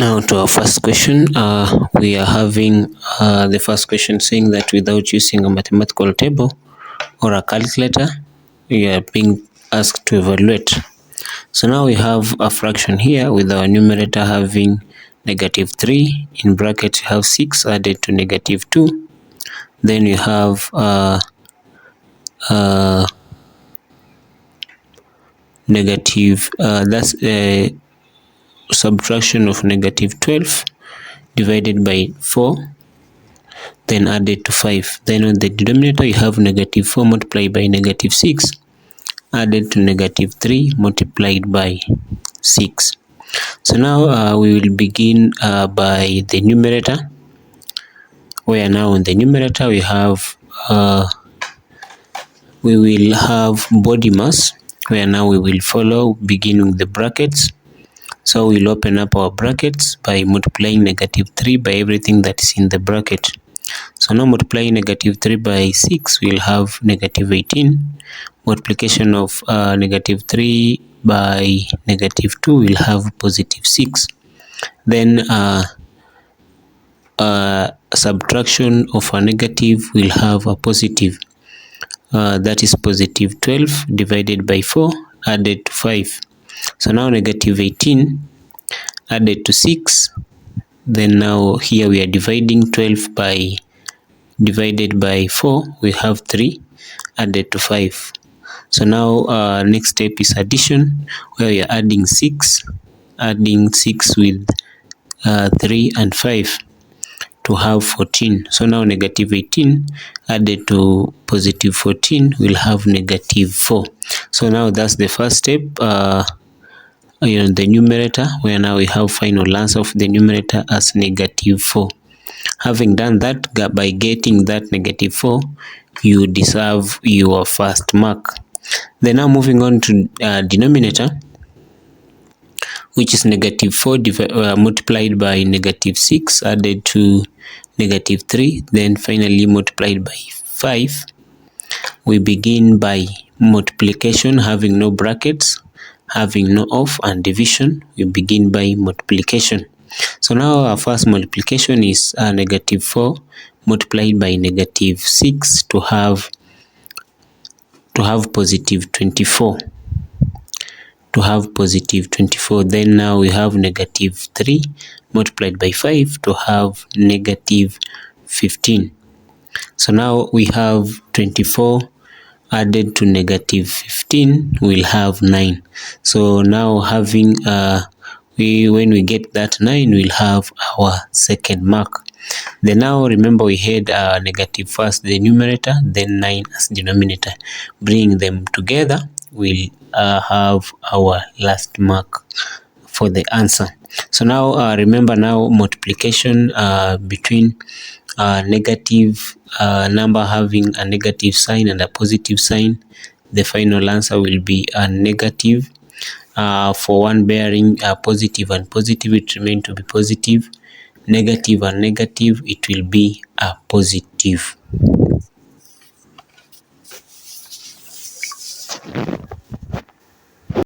Now to our first question, we are having the first question saying that without using a mathematical table or a calculator, we are being asked to evaluate. So now we have a fraction here with our numerator having -3, in bracket you have 6 added to -2, then you have negative, that's a subtraction of -12 divided by 4, then added to 5. Then on the denominator you have -4 multiplied by -6 added to -3 multiplied by 6. So now we will begin by the numerator, where now in the numerator we will have body mass, where now we will follow beginning with the brackets. So we'll open up our brackets by multiplying -3 by everything that is in the bracket. So now multiplying -3 by 6, we'll have -18. Multiplication of -3 by -2, we'll have +6. Then subtraction of a negative, we'll have a positive. That is +12 divided by 4 added to 5. So now -18 added to 6. Then now here we are dividing 12 by divided by 4, we have 3 added to 5. So now next step is addition, where we are adding 6 with 3 and 5 to have 14. So now -18 added to +14 will have -4. So now that's the first step in the numerator, where now we have final answer of the numerator as -4. Having done that, by getting that -4, you deserve your first mark. Then now moving on to denominator, which is -4 multiplied by -6 added to -3, then finally multiplied by 5. We begin by multiplication, having no brackets, having no off, and division. We begin by multiplication. So now our first multiplication is -4 multiplied by -6 to have +24. To have +24. Then now we have -3 multiplied by 5 to have -15. So now we have 24 added to -15, we'll have 9. So now having when we get that 9, we'll have our second mark. Then now remember we had negative first the numerator, then 9 as denominator. Bring them together, we'll have our last mark for the answer. So now remember now multiplication between negative number having a negative sign and a positive sign, the final answer will be a negative. For one bearing positive and positive, it remain to be positive. Negative and negative, it will be a positive.